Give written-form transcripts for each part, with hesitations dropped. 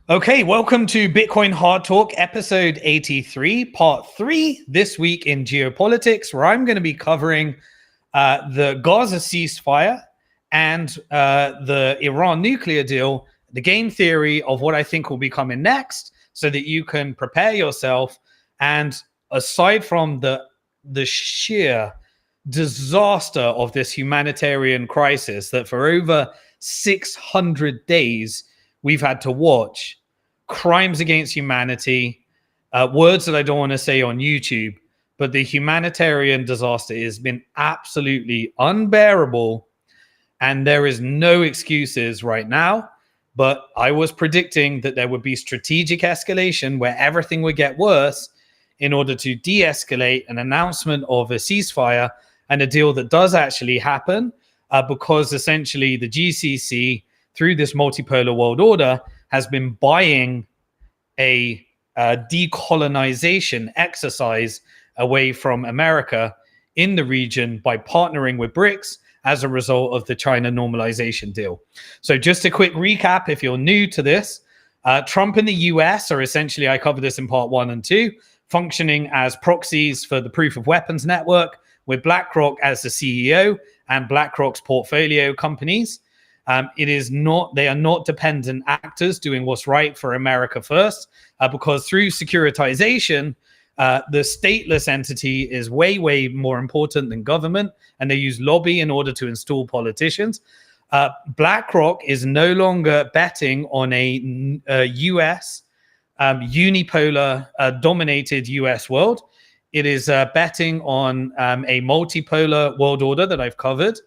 Okay, welcome to Bitcoin Hard Talk, episode 83, part 3, this week in Geopolitics, where I'm going to be covering the Gaza ceasefire and the Iran nuclear deal, the game theory of what I think will be coming next, so that you can prepare yourself. And aside from the sheer disaster of this humanitarian crisis that for over 600 days we've had to watch, crimes against humanity, words that I don't want to say on YouTube, but the humanitarian disaster has been absolutely unbearable, and there is no excuses right now. But I was predicting that there would be strategic escalation where everything would get worse in order to de-escalate an announcement of a ceasefire and a deal that does actually happen, because essentially the GCC, through this multipolar world order, has been buying a decolonization exercise away from America in the region by partnering with BRICS as a result of the China normalization deal. So just a quick recap, if you're new to this, Trump and the US are essentially, I covered this in part 1 and 2, functioning as proxies for the proof of weapons network, with BlackRock as the CEO and BlackRock's portfolio companies. They are not dependent actors doing what's right for America first, because through securitization, the stateless entity is way, way more important than government, and they use lobby in order to install politicians. BlackRock is no longer betting on a US unipolar dominated US world. It is betting on a multipolar world order that I've covered.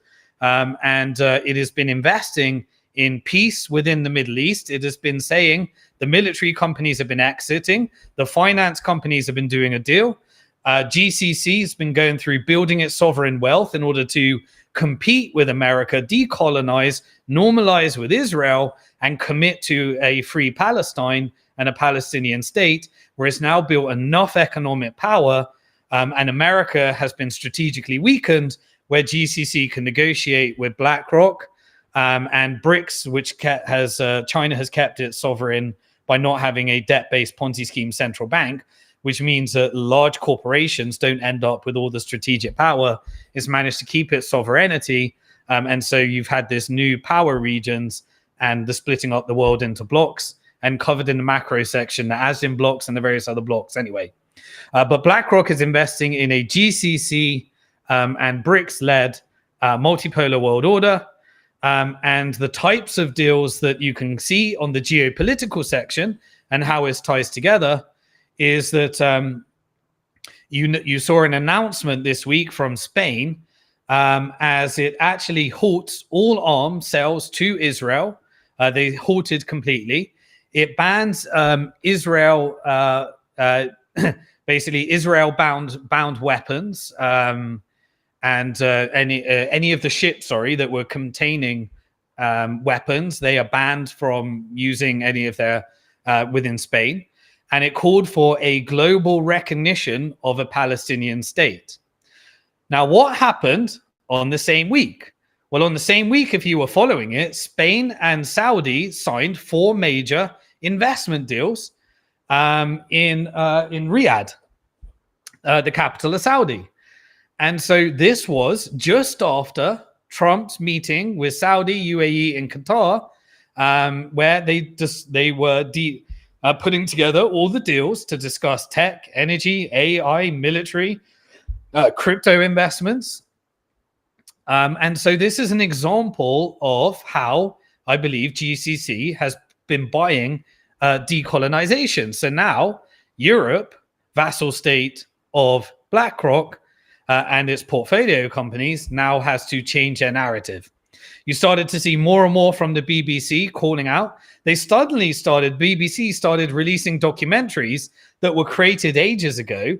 And it has been investing in peace within the Middle East. It has been saying the military companies have been exiting. The finance companies have been doing a deal. GCC has been going through building its sovereign wealth in order to compete with America, decolonize, normalize with Israel, and commit to a free Palestine and a Palestinian state, where it's now built enough economic power, and America has been strategically weakened, where GCC can negotiate with BlackRock and BRICS, which China has kept its sovereign by not having a debt-based Ponzi scheme central bank, which means that large corporations don't end up with all the strategic power. It's managed to keep its sovereignty, and so you've had this new power regions and the splitting up the world into blocks, and covered in the macro section, the ASIN blocks and the various other blocks anyway. But BlackRock is investing in a GCC and BRICS-led multipolar world order. And the types of deals that you can see on the geopolitical section and how it ties together is that you saw an announcement this week from Spain, as it actually halts all arms sales to Israel. They halted completely. It bans Israel, basically Israel-bound weapons, and any of the ships, that were containing weapons. They are banned from using any of their within Spain. And it called for a global recognition of a Palestinian state. Now, what happened on the same week? Well, on the same week, if you were following it, Spain and Saudi signed 4 major investment deals in Riyadh, the capital of Saudi. And so this was just after Trump's meeting with Saudi, UAE, and Qatar, where they were putting together all the deals to discuss tech, energy, AI, military, crypto investments. And so this is an example of how I believe GCC has been buying decolonization. So now Europe, vassal state of BlackRock, and its portfolio companies, now has to change their narrative. You started to see more and more from the BBC calling out. BBC started releasing documentaries that were created ages ago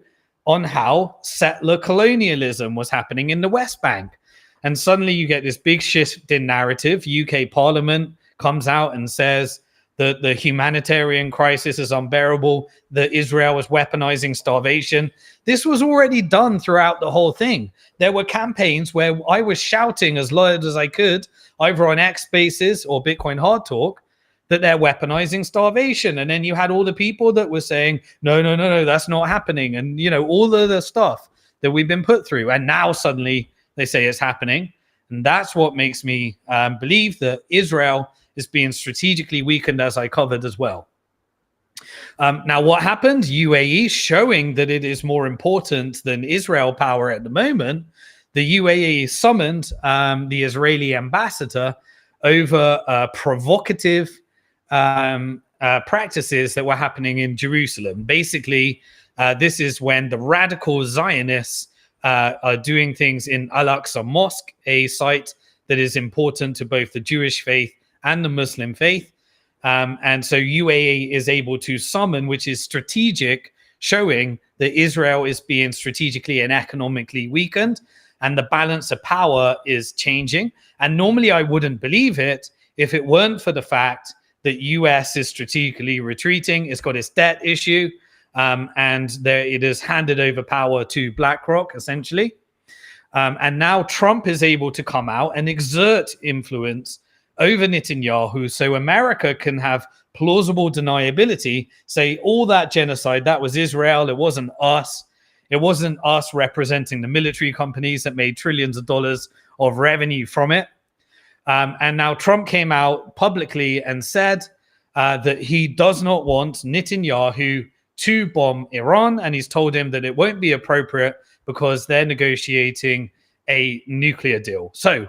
on how settler colonialism was happening in the West Bank. And suddenly you get this big shift in narrative. UK Parliament comes out and says that the humanitarian crisis is unbearable, that Israel was weaponizing starvation. This was already done throughout the whole thing. There were campaigns where I was shouting as loud as I could, either on X Spaces or Bitcoin Hard Talk, that they're weaponizing starvation. And then you had all the people that were saying, no, that's not happening. And, all of the stuff that we've been put through. And now suddenly they say it's happening. And that's what makes me believe that Israel is being strategically weakened, as I covered as well. Now, what happened? UAE showing that it is more important than Israel power at the moment. The UAE summoned the Israeli ambassador over provocative practices that were happening in Jerusalem. Basically, this is when the radical Zionists are doing things in Al-Aqsa Mosque, a site that is important to both the Jewish faith and the Muslim faith. And so UAE is able to summon, which is strategic, showing that Israel is being strategically and economically weakened, and the balance of power is changing. And normally I wouldn't believe it if it weren't for the fact that US is strategically retreating. It's got its debt issue, and it has handed over power to BlackRock, essentially. And now Trump is able to come out and exert influence over Netanyahu, so America can have plausible deniability, say all that genocide, that was Israel, it wasn't us. It wasn't us representing the military companies that made trillions of dollars of revenue from it. And now Trump came out publicly and said that he does not want Netanyahu to bomb Iran, and he's told him that it won't be appropriate because they're negotiating a nuclear deal. So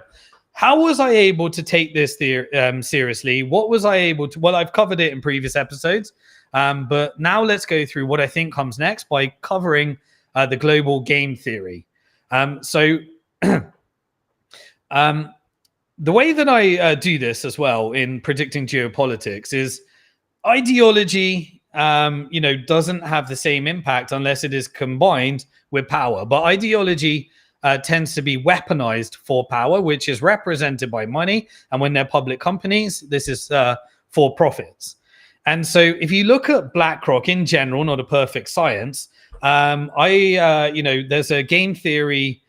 how was I able to take this seriously? What was I able to? Well, I've covered it in previous episodes, but now let's go through what I think comes next by covering the global game theory. The way that I do this as well in predicting geopolitics is ideology, doesn't have the same impact unless it is combined with power. But ideology tends to be weaponized for power, which is represented by money. And when they're public companies, this is for profits. And so if you look at BlackRock in general, not a perfect science, there's a game theory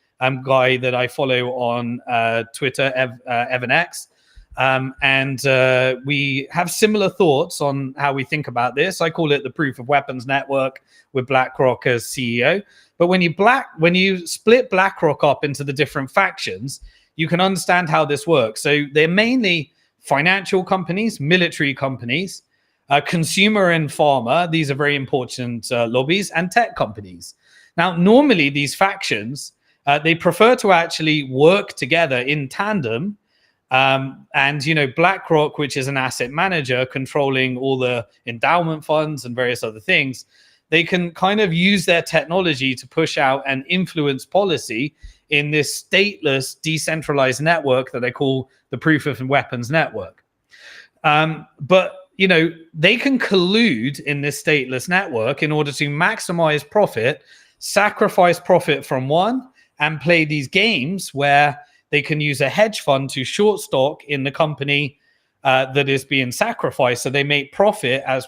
guy that I follow on Twitter, Evan X. And we have similar thoughts on how we think about this. I call it the proof of weapons network with BlackRock as CEO. But when you split BlackRock up into the different factions, you can understand how this works. So they're mainly financial companies, military companies, consumer and pharma. These are very important lobbies, and tech companies. Now, normally these factions, they prefer to actually work together in tandem. And BlackRock, which is an asset manager controlling all the endowment funds and various other things, they can kind of use their technology to push out and influence policy in this stateless, decentralized network that I call the proof of weapons network. But they can collude in this stateless network in order to maximize profit, sacrifice profit from one, and play these games where they can use a hedge fund to short stock in the company that is being sacrificed. So they make profit as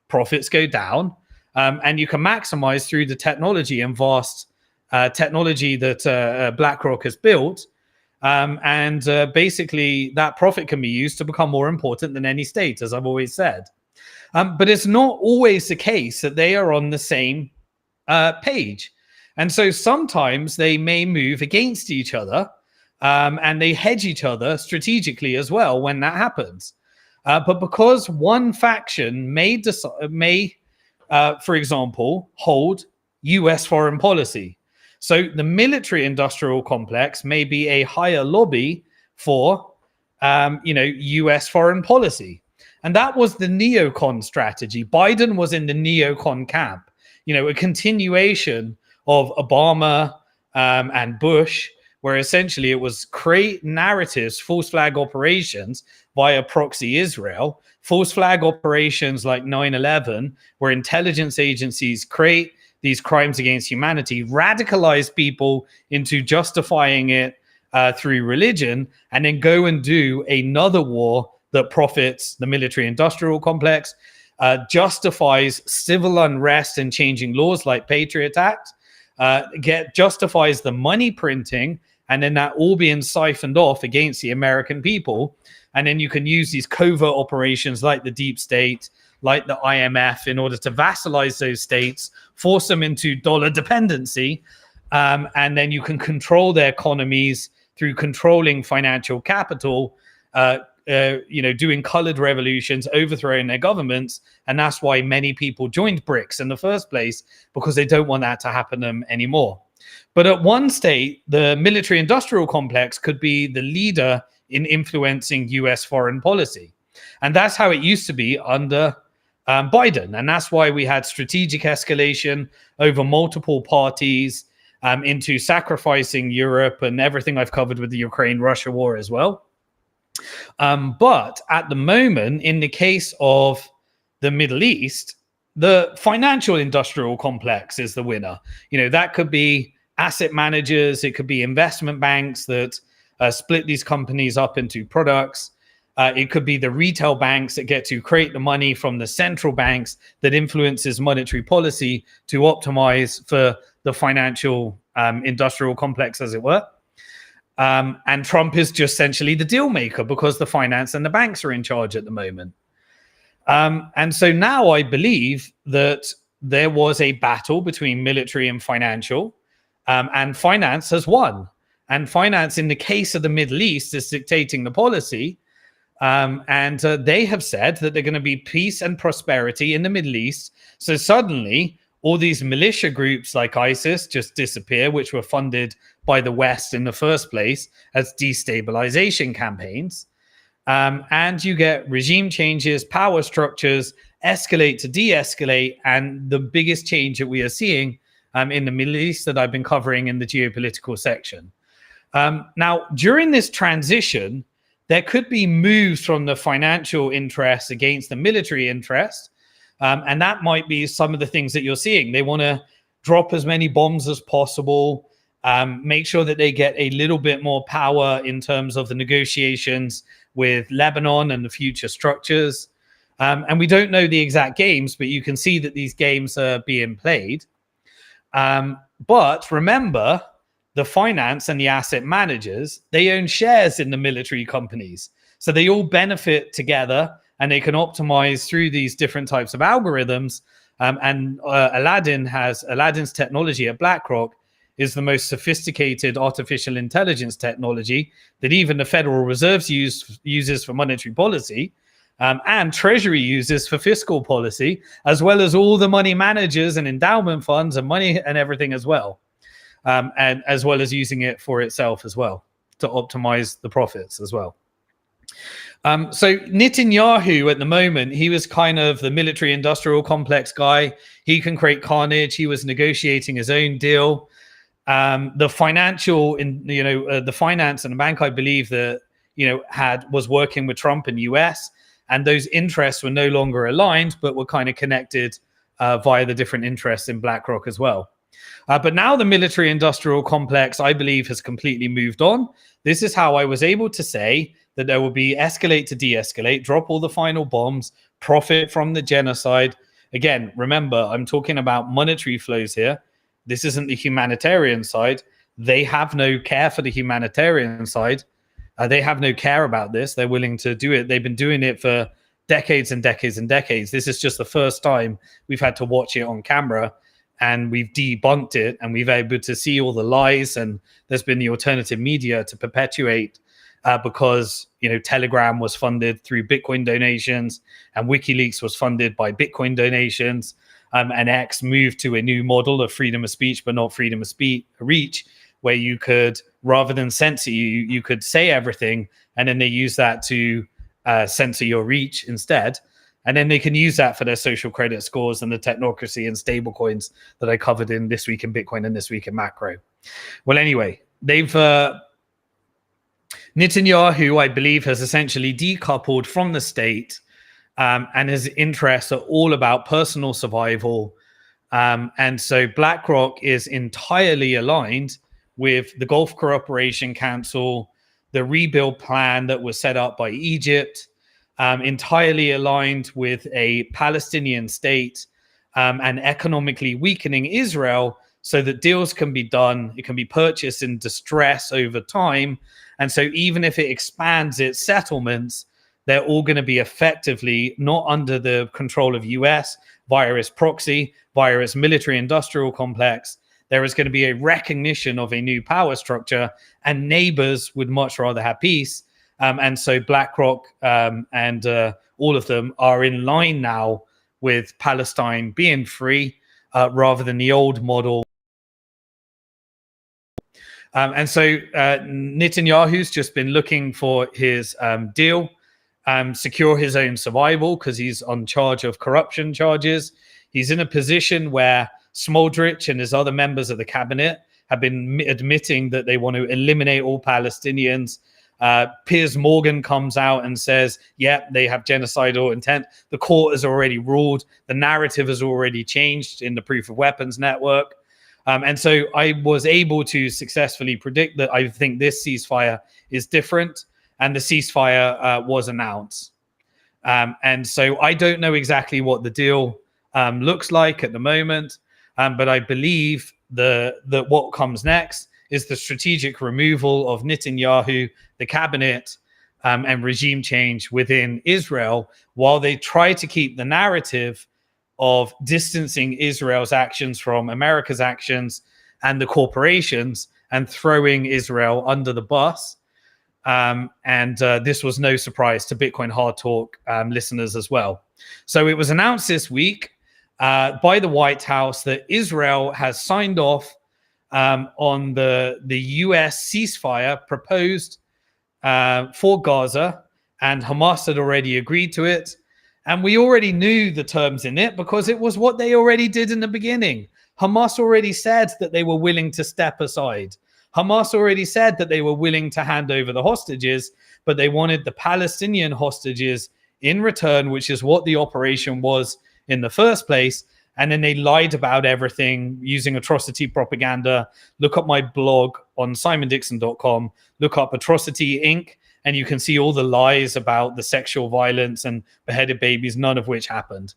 profits go down. And you can maximize through the technology and vast technology that BlackRock has built. And basically, that profit can be used to become more important than any state, as I've always said. But it's not always the case that they are on the same page. And so sometimes they may move against each other. And they hedge each other strategically as well when that happens. But because one faction may, for example, hold US foreign policy. So the military industrial complex may be a higher lobby for, US foreign policy. And that was the neocon strategy. Biden was in the neocon camp, a continuation of Obama and Bush, where essentially it was create narratives, false flag operations via proxy Israel, false flag operations like 9/11, where intelligence agencies create these crimes against humanity, radicalize people into justifying it through religion, and then go and do another war that profits the military industrial complex, justifies civil unrest and changing laws like Patriot Act, justifies the money printing, and then that all being siphoned off against the American people And then you can use these covert operations like the deep state, like the IMF, in order to vassalize those states, force them into dollar dependency, and then you can control their economies through controlling financial capital, doing colored revolutions, overthrowing their governments. And that's why many people joined BRICS in the first place, because they don't want that to happen to them anymore. But at one state, the military industrial complex could be the leader in influencing US foreign policy. And that's how it used to be under Biden. And that's why we had strategic escalation over multiple parties into sacrificing Europe and everything I've covered with the Ukraine-Russia war as well. But at the moment, in the case of the Middle East, the financial industrial complex is the winner. That could be asset managers, it could be investment banks that split these companies up into products. It could be the retail banks that get to create the money from the central banks that influences monetary policy to optimize for the financial industrial complex, as it were. And Trump is just essentially the deal maker because the finance and the banks are in charge at the moment. And so now I believe that there was a battle between military and financial, and finance has won. And finance, in the case of the Middle East, is dictating the policy. And they have said that they're going to be peace and prosperity in the Middle East. So suddenly, all these militia groups like ISIS just disappear, which were funded by the West in the first place as destabilization campaigns. And you get regime changes, power structures escalate to de-escalate. And the biggest change that we are seeing in the Middle East that I've been covering in the geopolitical section. Now, during this transition, there could be moves from the financial interests against the military interest. And that might be some of the things that you're seeing. They want to drop as many bombs as possible, make sure that they get a little bit more power in terms of the negotiations with Lebanon and the future structures. And we don't know the exact games, but you can see that these games are being played. But remember, the finance and the asset managers, they own shares in the military companies. So they all benefit together, and they can optimize through these different types of algorithms. Aladdin's technology at BlackRock is the most sophisticated artificial intelligence technology that even the Federal Reserve uses for monetary policy, and Treasury uses for fiscal policy, as well as all the money managers and endowment funds and money and everything as well. And as well as using it for itself as well to optimize the profits as well. So Netanyahu at the moment, he was kind of the military industrial complex guy. He can create carnage. He was negotiating his own deal. The financial, the finance and the bank, I believe that, was working with Trump and US, and those interests were no longer aligned, but were kind of connected via the different interests in BlackRock as well. But now the military industrial complex, I believe, has completely moved on. This is how I was able to say that there will be escalate to de-escalate, drop all the final bombs, profit from the genocide. Again, remember, I'm talking about monetary flows here. This isn't the humanitarian side. They have no care for the humanitarian side. They have no care about this. They're willing to do it. They've been doing it for decades and decades and decades. This is just the first time we've had to watch it on camera, and we've debunked it, and we've been able to see all the lies, and there's been the alternative media to perpetuate because, Telegram was funded through Bitcoin donations, and WikiLeaks was funded by Bitcoin donations, and X moved to a new model of freedom of speech, but not freedom of reach, where you could, rather than censor you could say everything, and then they use that to censor your reach instead. And then they can use that for their social credit scores and the technocracy and stablecoins that I covered in This Week in Bitcoin and This Week in Macro. Well, anyway, Netanyahu, I believe, has essentially decoupled from the state, and his interests are all about personal survival. And so BlackRock is entirely aligned with the Gulf Cooperation Council, the rebuild plan that was set up by Egypt, entirely aligned with a Palestinian state, and economically weakening Israel so that deals can be done. It can be purchased in distress over time, And so even if it expands its settlements, they're all going to be effectively not under the control of US via its proxy, via its military industrial complex. There is going to be a recognition of a new power structure, and neighbors would much rather have peace. And so BlackRock and all of them are in line now with Palestine being free rather than the old model. And so Netanyahu's just been looking for his deal, secure his own survival, because he's on charge of corruption charges. He's in a position where Smoldrich and his other members of the cabinet have been admitting that they want to eliminate all Palestinians. Piers Morgan comes out and says, yeah, they have genocidal intent. The court has already ruled. The narrative has already changed in the proof of weapons network. And so I was able to successfully predict that I think this ceasefire is different, and the ceasefire was announced. And so I don't know exactly what the deal looks like at the moment, but I believe that what comes next is the strategic removal of Netanyahu, the cabinet, and regime change within Israel, while they try to keep the narrative of distancing Israel's actions from America's actions and the corporations and throwing Israel under the bus. And this was no surprise to Bitcoin Hard Talk listeners as well. So it was announced this week by the White House that Israel has signed off on the US ceasefire proposed for Gaza, and Hamas had already agreed to it. And we already knew the terms in it because it was what they already did in the beginning. Hamas already said that they were willing to step aside. Hamas already said that they were willing to hand over the hostages, but they wanted the Palestinian hostages in return, which is what the operation was in the first place. And then they lied about everything using atrocity propaganda. Look up my blog on simondixon.com. Look up Atrocity Inc., and you can see all the lies about the sexual violence and beheaded babies, none of which happened.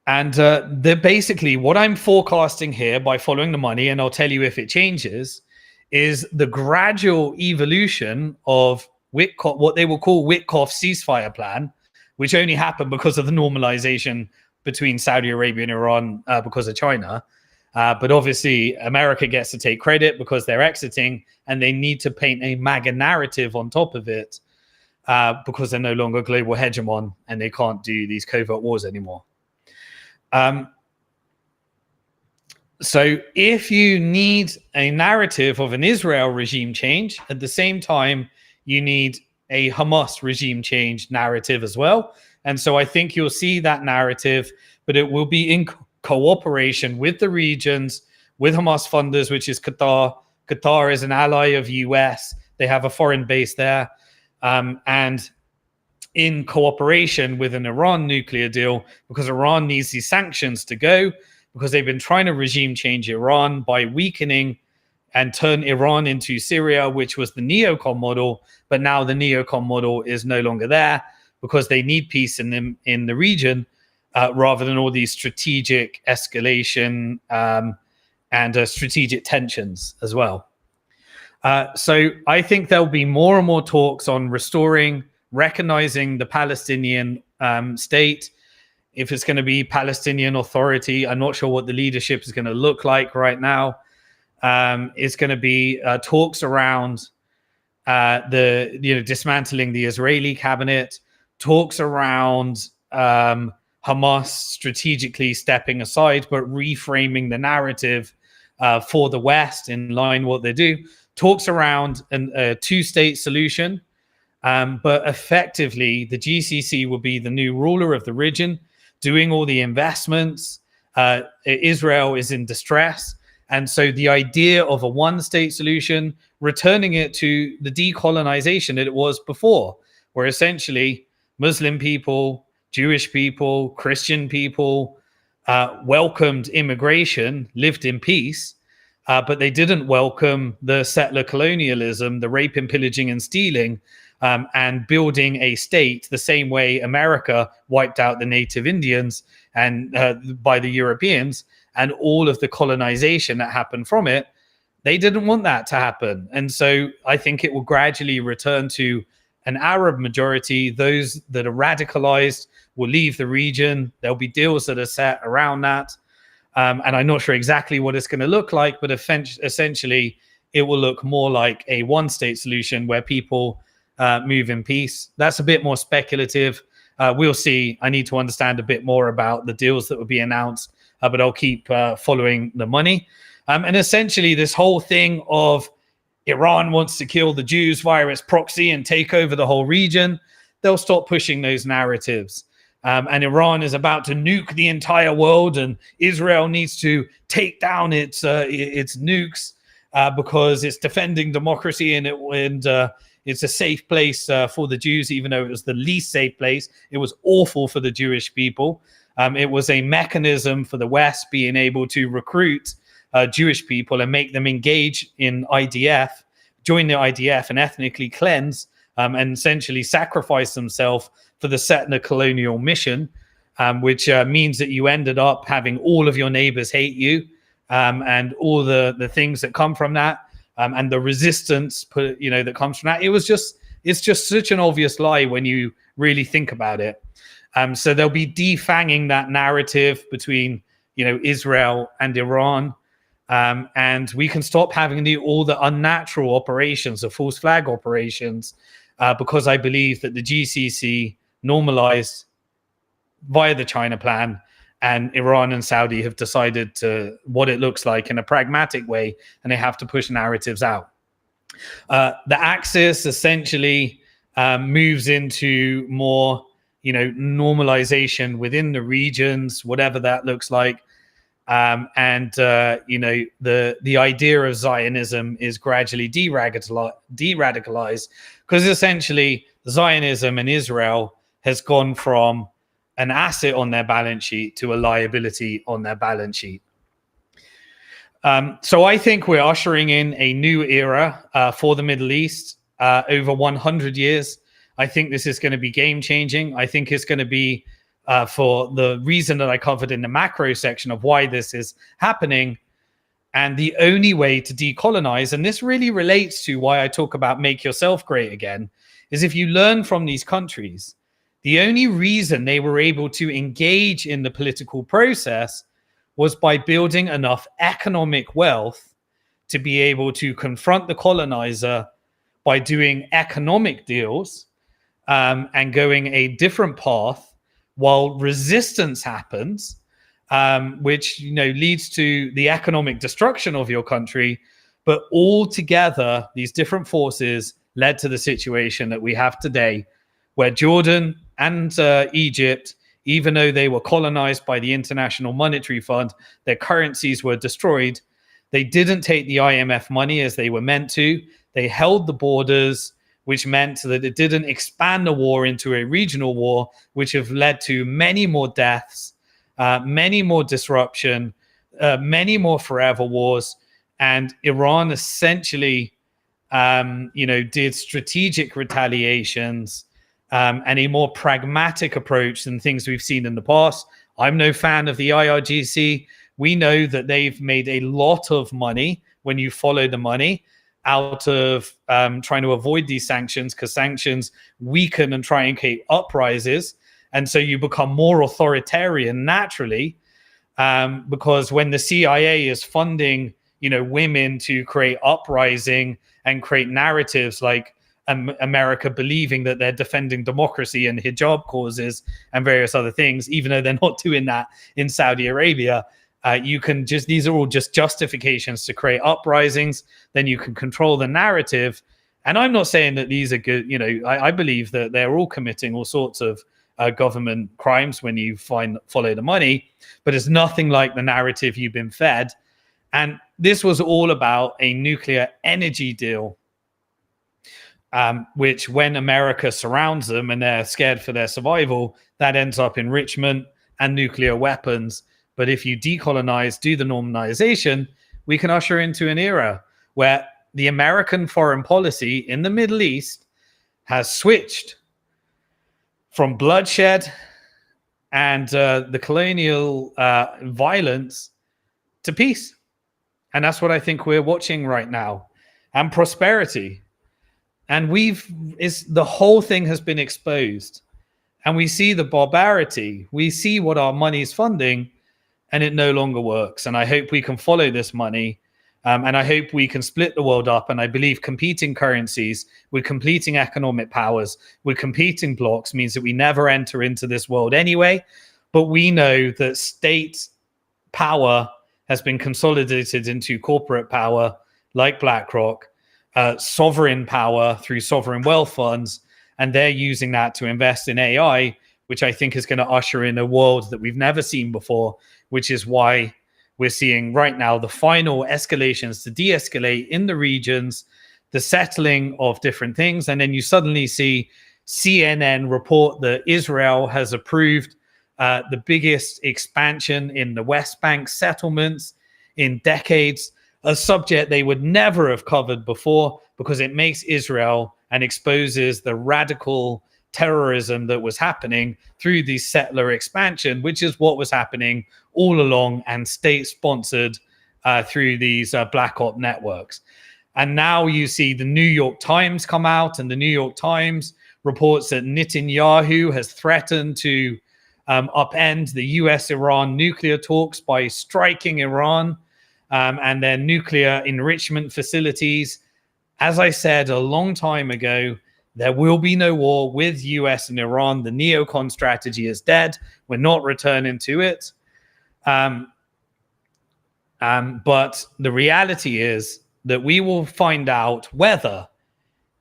Basically, what I'm forecasting here by following the money, and I'll tell you if it changes, is the gradual evolution of Witkoff, what they will call Witkoff's ceasefire plan, which only happened because of the normalization between Saudi Arabia and Iran because of China. But obviously, America gets to take credit because they're exiting, and they need to paint a MAGA narrative on top of it because they're no longer global hegemon and they can't do these covert wars anymore. So if you need a narrative of an Israel regime change, at the same time, you need a Hamas regime change narrative as well. And so I think you'll see that narrative, but it will be in cooperation with the regions, with Hamas funders, which is Qatar. Qatar is an ally of US. They have a foreign base there. And in cooperation with an Iran nuclear deal, because Iran needs these sanctions to go, because they've been trying to regime change Iran by weakening and turn Iran into Syria, which was the neocon model. But now the neocon model is no longer there because they need peace in the region. Rather than all these strategic escalation and strategic tensions as well. So I think there'll be more and more talks on restoring, recognizing the Palestinian state. If it's going to be Palestinian Authority, I'm not sure what the leadership is going to look like right now. It's going to be talks around dismantling the Israeli cabinet, talks around Hamas strategically stepping aside, but reframing the narrative for the West in line what they do. Talks around a two-state solution, but effectively the GCC will be the new ruler of the region, doing all the investments. Israel is in distress. And so the idea of a one-state solution, returning it to the decolonization that it was before, where essentially Muslim people, Jewish people, Christian people welcomed immigration, lived in peace, but they didn't welcome the settler colonialism, the raping, pillaging, and stealing, and building a state the same way America wiped out the native Indians and by the Europeans, and all of the colonization that happened from it They didn't want that to happen. And so I think it will gradually return to an Arab majority. Those that are radicalized will leave the region. There'll be deals that are set around that. And I'm not sure exactly what it's going to look like, but essentially it will look more like a one-state solution where people move in peace. That's a bit more speculative. We'll see. I need to understand a bit more about the deals that will be announced, but I'll keep following the money. And essentially, this whole thing of Iran wants to kill the Jews via its proxy and take over the whole region, they'll stop pushing those narratives. And Iran is about to nuke the entire world, and Israel needs to take down its nukes because it's defending democracy and it's a safe place for the Jews, even though it was the least safe place. It was awful for the Jewish people. It was a mechanism for the West being able to recruit Jewish people and make them engage in IDF, join the IDF and ethnically cleanse and essentially sacrifice themselves for the settler colonial mission, which means that you ended up having all of your neighbors hate you and all the things that come from that and the resistance, that comes from that. It's just such an obvious lie when you really think about it. So they'll be defanging that narrative between, Israel and Iran. And we can stop having all the unnatural operations, the false flag operations, because I believe that the GCC normalized via the China plan, and Iran and Saudi have decided to what it looks like in a pragmatic way, and they have to push narratives out. The axis essentially moves into more, normalization within the regions, whatever that looks like. The idea of Zionism is gradually de-radicalized because essentially Zionism in Israel has gone from an asset on their balance sheet to a liability on their balance sheet. So I think we're ushering in a new era for the Middle East. Over 100 years, I think this is going to be game-changing. I think it's going to be for the reason that I covered in the macro section of why this is happening. And the only way to decolonize, and this really relates to why I talk about make yourself great again, is if you learn from these countries. The only reason they were able to engage in the political process was by building enough economic wealth to be able to confront the colonizer by doing economic deals and going a different path while resistance happens, which leads to the economic destruction of your country. But all together, these different forces led to the situation that we have today, where Jordan and Egypt, even though they were colonized by the International Monetary Fund, their currencies were destroyed. They didn't take the IMF money as they were meant to. They held the borders, which meant that it didn't expand the war into a regional war, which have led to many more deaths, many more disruption, many more forever wars. And Iran essentially, did strategic retaliations and a more pragmatic approach than things we've seen in the past. I'm no fan of the IRGC. We know that they've made a lot of money when you follow the money out of trying to avoid these sanctions, because sanctions weaken and truncate uprisings. And so you become more authoritarian naturally, because when the CIA is funding, women to create uprising and create narratives like America believing that they're defending democracy and hijab causes and various other things, even though they're not doing that in Saudi Arabia, these are all just justifications to create uprisings. Then you can control the narrative. And I'm not saying that these are good. I believe that they're all committing all sorts of government crimes when you follow the money, but it's nothing like the narrative you've been fed. And this was all about a nuclear energy deal, which when America surrounds them and they're scared for their survival, that ends up enrichment and nuclear weapons. But if you decolonize, do the normalization, we can usher into an era where the American foreign policy in the Middle East has switched from bloodshed and the colonial violence to peace. And that's what I think we're watching right now. And prosperity. And the whole thing has been exposed. And we see the barbarity. We see what our money is funding, and it no longer works. And I hope we can follow this money. And I hope we can split the world up. And I believe competing currencies with competing economic powers, with competing blocks, means that we never enter into this world anyway. But we know that state power has been consolidated into corporate power like BlackRock, sovereign power through sovereign wealth funds, and they're using that to invest in AI, which I think is going to usher in a world that we've never seen before, which is why we're seeing right now the final escalations to de-escalate in the regions, the settling of different things. And then you suddenly see CNN report that Israel has approved the biggest expansion in the West Bank settlements in decades, a subject they would never have covered before because it makes Israel and exposes the radical terrorism that was happening through the settler expansion, which is what was happening all along and state-sponsored through these black op networks. And now you see the New York Times come out, and the New York Times reports that Netanyahu has threatened to upend the US-Iran nuclear talks by striking Iran and their nuclear enrichment facilities. As I said a long time ago, there will be no war with US and Iran. The neocon strategy is dead. We're not returning to it. But the reality is that we will find out whether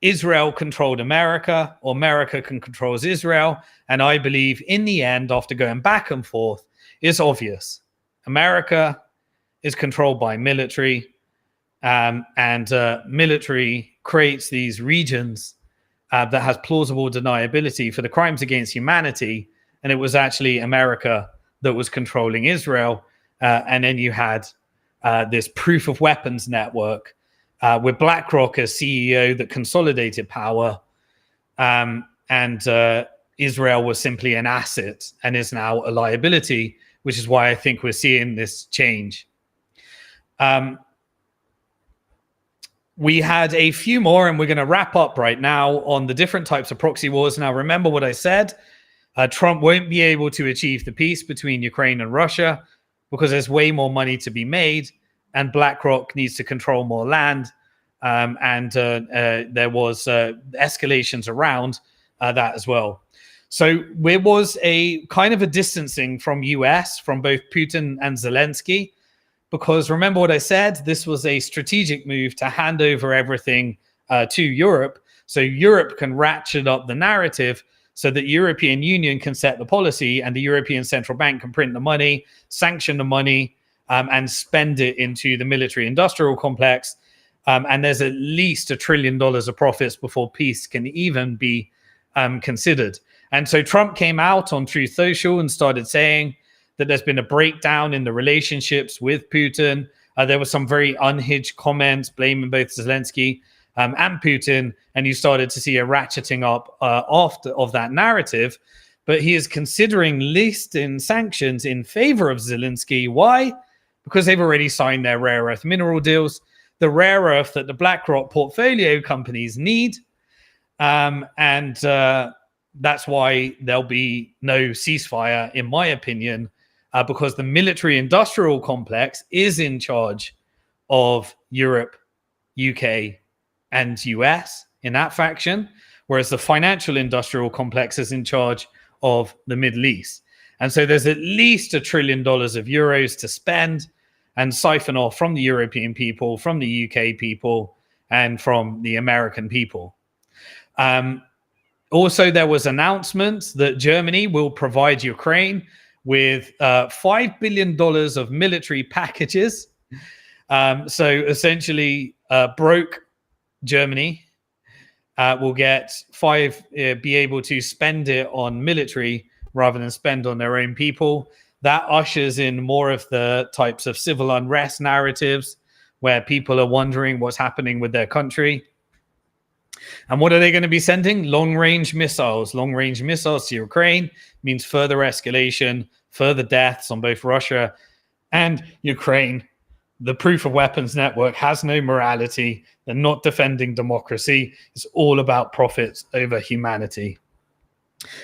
Israel controlled America or America can control Israel. And I believe in the end, after going back and forth, it's obvious. America is controlled by military, and military creates these regions that has plausible deniability for the crimes against humanity. And it was actually America that was controlling Israel. And then you had this proof of weapons network with BlackRock as CEO that consolidated power. And Israel was simply an asset and is now a liability, which is why I think we're seeing this change. We had a few more, and we're going to wrap up right now on the different types of proxy wars. Now, remember what I said. Trump won't be able to achieve the peace between Ukraine and Russia because there's way more money to be made, and BlackRock needs to control more land. There was escalations around that as well. So there was a kind of a distancing from US, from both Putin and Zelensky, because remember what I said, this was a strategic move to hand over everything to Europe, so Europe can ratchet up the narrative so that European Union can set the policy and the European Central Bank can print the money, sanction the money, and spend it into the military industrial complex. And there's at least $1 trillion of profits before peace can even be considered. And so Trump came out on Truth Social and started saying that there's been a breakdown in the relationships with Putin. There were some very unhinged comments blaming both Zelensky and Putin, and you started to see a ratcheting up of that narrative. But he is considering listing sanctions in favor of Zelensky. Why? Because they've already signed their rare earth mineral deals, the rare earth that the BlackRock portfolio companies need. That's why there'll be no ceasefire, in my opinion, because the military industrial complex is in charge of Europe, UK, and US in that faction, whereas the financial industrial complex is in charge of the Middle East. And so there's at least $1 trillion of euros to spend and siphon off from the European people, from the UK people, and from the American people. Also, there was announcements that Germany will provide Ukraine with $5 billion of military packages. So essentially, broke Germany will be able to spend it on military rather than spend on their own people. That ushers in more of the types of civil unrest narratives where people are wondering what's happening with their country. And what are they going to be sending? Long-range missiles. Long-range missiles to Ukraine means further escalation, further deaths on both Russia and Ukraine. the proof of weapons network has no morality. They're not defending democracy. It's all about profits over humanity.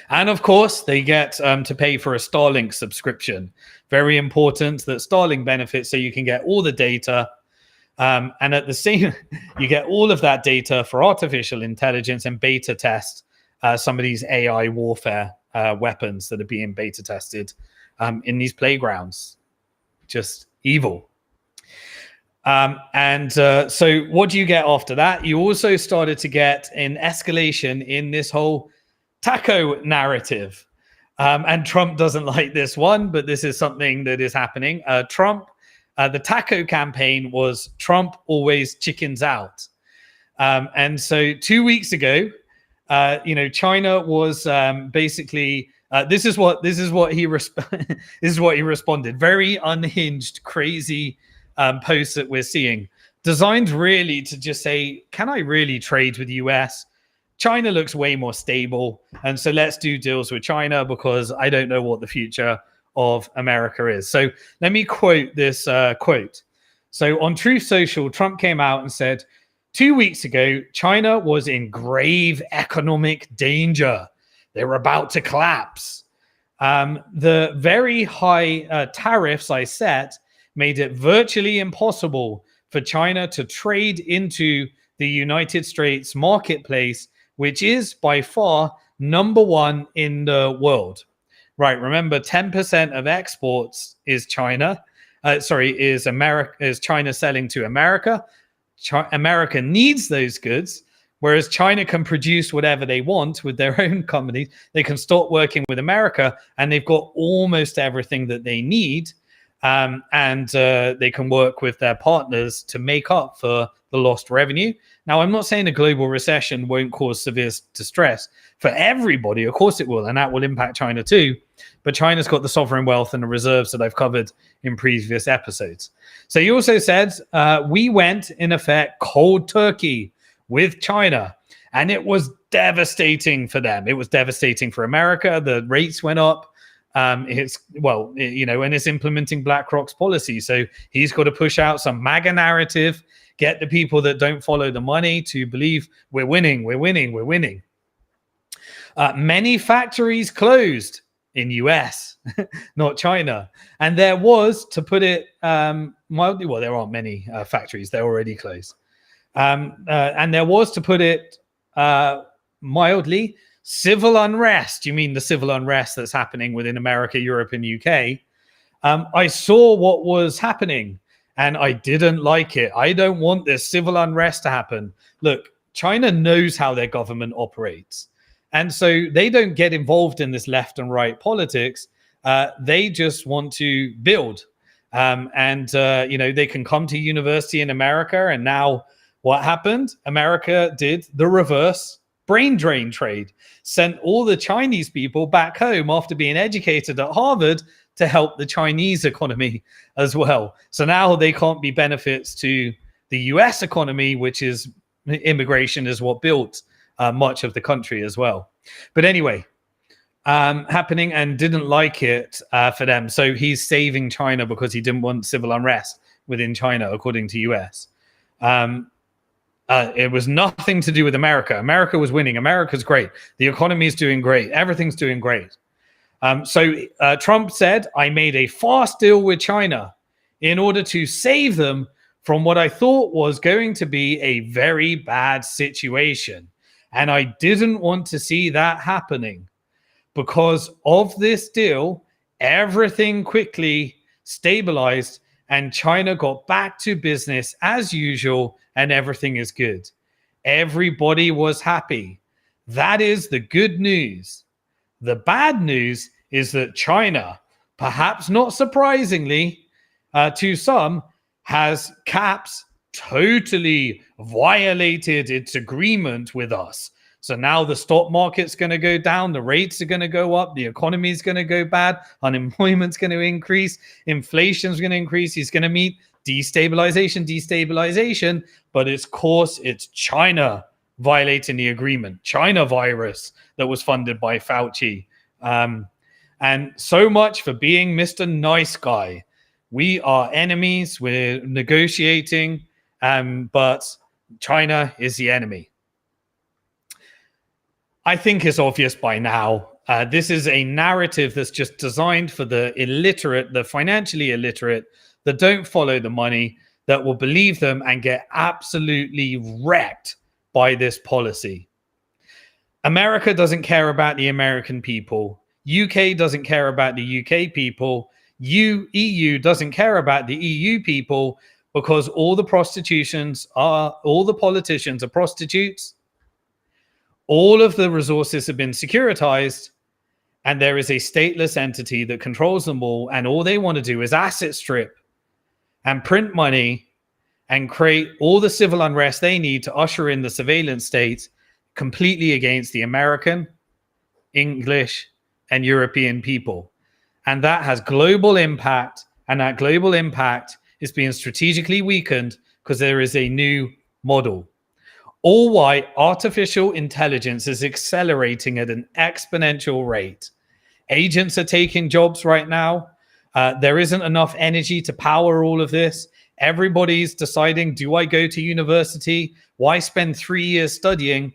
And of course, they get to pay for a Starlink subscription. Very important that Starlink benefits, so you can get all the data. And at the same, you get all of that data for artificial intelligence and beta test some of these AI warfare weapons that are being beta tested in these playgrounds. Just evil. So what do you get after that? You also started to get an escalation in this whole taco narrative. And Trump doesn't like this one, but this is something that is happening. The taco campaign was Trump always chickens out. And so 2 weeks ago, China was basically this is what he responded. Very unhinged, crazy posts that we're seeing, designed really to just say, can I really trade with the US? China looks way more stable, and so let's do deals with China because I don't know what the future of America is. So let me quote this quote. So on Truth Social, Trump came out and said, 2 weeks ago, China was in grave economic danger. They were about to collapse. The very high tariffs I set made it virtually impossible for China to trade into the United States marketplace, which is by far #1 in the world. Right, remember 10% of exports is China. Is China selling to America. America needs those goods, whereas China can produce whatever they want with their own companies. They can stop working with America, and they've got almost everything that they need. And they can work with their partners to make up for the lost revenue. Now, I'm not saying a global recession won't cause severe distress for everybody. Of course it will, and that will impact China too. But China's got the sovereign wealth and the reserves that I've covered in previous episodes. So he also said, we went, in effect, cold turkey with China, and it was devastating for them. It was devastating for America. The rates went up. And it's implementing BlackRock's policy. So he's got to push out some MAGA narrative, get the people that don't follow the money to believe we're winning. Many factories closed in US, not China. And there was, to put it mildly, well, there aren't many factories. They're already closed. And there was, to put it mildly, civil unrest. You mean the civil unrest that's happening within America, Europe, and UK? I saw what was happening, and I didn't like it. I don't want this civil unrest to happen. Look, China knows how their government operates, and so they don't get involved in this left and right politics. They just want to build, they can come to university in America. And now, what happened? America did the reverse brain drain trade, sent all the Chinese people back home after being educated at Harvard to help the Chinese economy as well. So now they can't be benefits to the US economy, which is immigration is what built much of the country as well. But anyway, happening, and didn't like it for them. So he's saving China because he didn't want civil unrest within China, according to US. It was nothing to do with America. America was winning. America's great. The economy is doing great. Everything's doing great. So Trump said, I made a fast deal with China in order to save them from what I thought was going to be a very bad situation. And I didn't want to see that happening. Because of this deal, everything quickly stabilized and China got back to business as usual, and everything is good. Everybody was happy. That is the good news. The bad news is that China, perhaps not surprisingly to some, has caps totally violated its agreement with us. So now the stock market's going to go down, the rates are going to go up, the economy is going to go bad, unemployment's going to increase, inflation's going to increase. He's going to meet destabilization, but of course it's China violating the agreement, China virus that was funded by Fauci. And so much for being Mr. Nice Guy. We are enemies. We're negotiating, but China is the enemy. I think it's obvious by now. This is a narrative that's just designed for the illiterate, the financially illiterate, that don't follow the money, that will believe them and get absolutely wrecked by this policy. America doesn't care about the American people. UK doesn't care about the UK people. EU doesn't care about the EU people, because all the politicians are prostitutes. All of the resources have been securitized, and there is a stateless entity that controls them all, and all they want to do is asset strip and print money and create all the civil unrest they need to usher in the surveillance state completely against the American, English, and European people. And that has global impact, and that global impact is being strategically weakened because there is a new model. All while artificial intelligence is accelerating at an exponential rate. Agents are taking jobs right now. There isn't enough energy to power all of this. Everybody's deciding, do I go to university? Why spend 3 years studying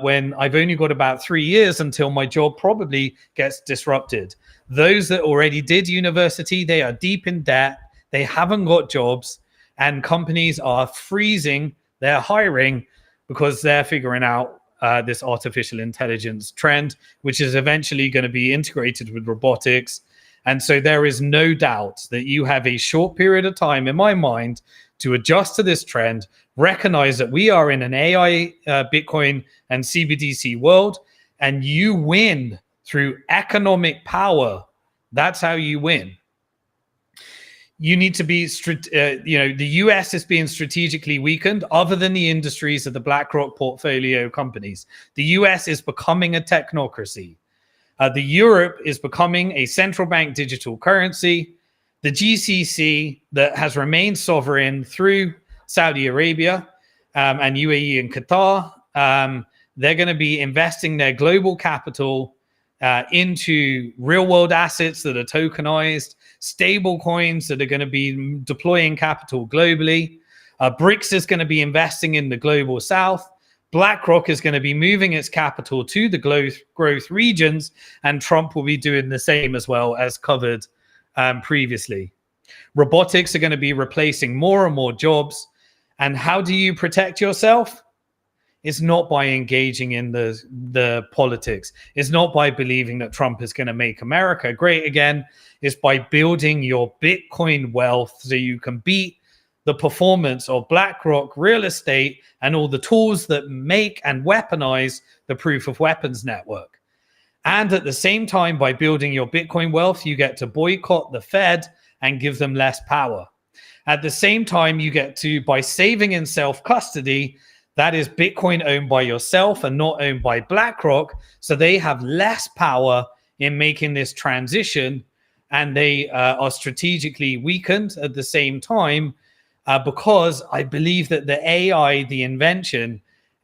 when I've only got about 3 years until my job probably gets disrupted? Those that already did university, they are deep in debt. They haven't got jobs, and companies are freezing their hiring because they're figuring out this artificial intelligence trend, which is eventually going to be integrated with robotics. And so there is no doubt that you have a short period of time, in my mind, to adjust to this trend, recognize that we are in an AI, Bitcoin, and CBDC world, and you win through economic power. That's how you win. You need to be, the US is being strategically weakened, other than the industries of the BlackRock portfolio companies. The US is becoming a technocracy. The Europe is becoming a central bank digital currency. The GCC that has remained sovereign through Saudi Arabia and UAE and Qatar, they're going to be investing their global capital into real world assets that are tokenized, stable coins that are going to be deploying capital globally. BRICS is going to be investing in the global south. BlackRock is going to be moving its capital to the growth regions, and Trump will be doing the same as well, as covered previously. Robotics are going to be replacing more and more jobs. And how do you protect yourself? It's not by engaging in the politics. It's not by believing that Trump is going to make America great again. It's by building your Bitcoin wealth so you can beat the performance of BlackRock real estate and all the tools that make and weaponize the proof of weapons network. And at the same time, by building your Bitcoin wealth, you get to boycott the Fed and give them less power. At the same time, you get to, by saving in self-custody, that is Bitcoin owned by yourself and not owned by BlackRock, so they have less power in making this transition, and they are strategically weakened at the same time because I believe that the AI, the invention,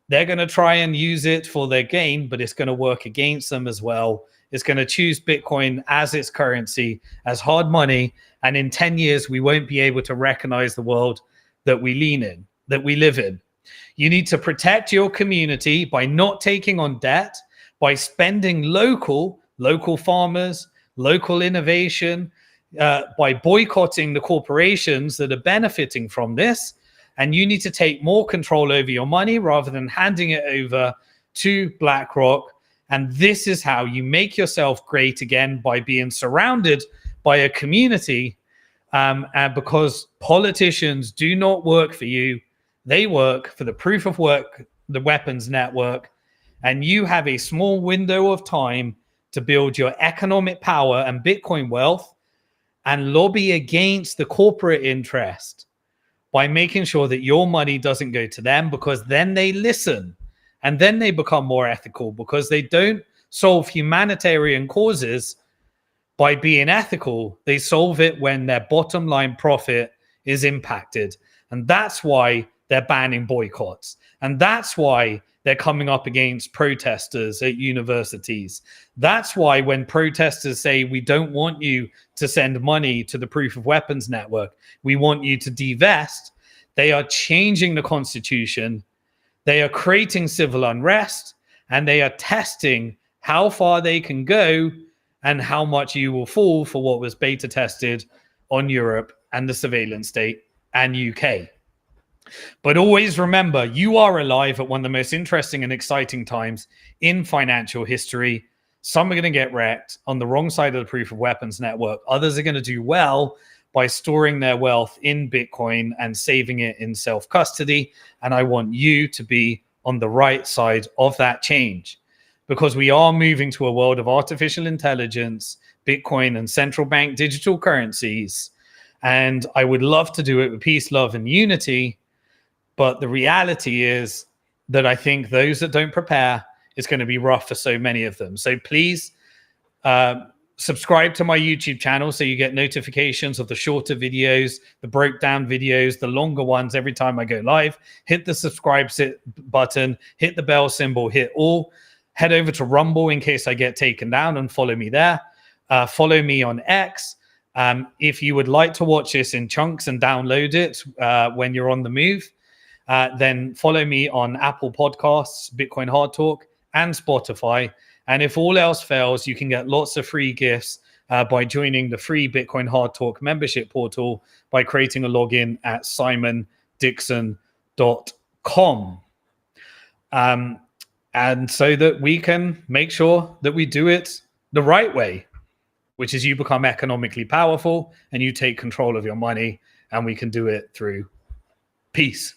they're going to try and use it for their gain, but it's going to work against them as well. It's going to choose Bitcoin as its currency, as hard money, and in 10 years, we won't be able to recognize the world that we live in. You need to protect your community by not taking on debt, by spending local farmers, local innovation, by boycotting the corporations that are benefiting from this. And you need to take more control over your money rather than handing it over to BlackRock. And this is how you make yourself great again, by being surrounded by a community. And because politicians do not work for you, they work for the proof of work, the weapons network. And you have a small window of time to build your economic power and Bitcoin wealth and lobby against the corporate interest by making sure that your money doesn't go to them, because then they listen and then they become more ethical, because they don't solve humanitarian causes by being ethical. They solve it when their bottom line profit is impacted. And that's why they're banning boycotts. And that's why they're coming up against protesters at universities. That's why when protesters say, we don't want you to send money to the proof of weapons network, we want you to divest, they are changing the constitution, they are creating civil unrest, and they are testing how far they can go and how much you will fall for what was beta tested on Europe and the surveillance state and UK. But always remember, you are alive at one of the most interesting and exciting times in financial history. Some are going to get wrecked on the wrong side of the proof of weapons network. Others are going to do well by storing their wealth in Bitcoin and saving it in self-custody. And I want you to be on the right side of that change, because we are moving to a world of artificial intelligence, Bitcoin, and central bank digital currencies. And I would love to do it with peace, love, and unity. But the reality is that I think those that don't prepare, it's going to be rough for so many of them. So please subscribe to my YouTube channel so you get notifications of the shorter videos, the broke down videos, the longer ones every time I go live. Hit the subscribe button, hit the bell symbol, hit all. Head over to Rumble in case I get taken down and follow me there. Follow me on X. If you would like to watch this in chunks and download it when you're on the move, then follow me on Apple Podcasts, Bitcoin Hard Talk, and Spotify. And if all else fails, you can get lots of free gifts by joining the free Bitcoin Hard Talk membership portal by creating a login at simondixon.com. And so that we can make sure that we do it the right way, which is you become economically powerful and you take control of your money, and we can do it through peace.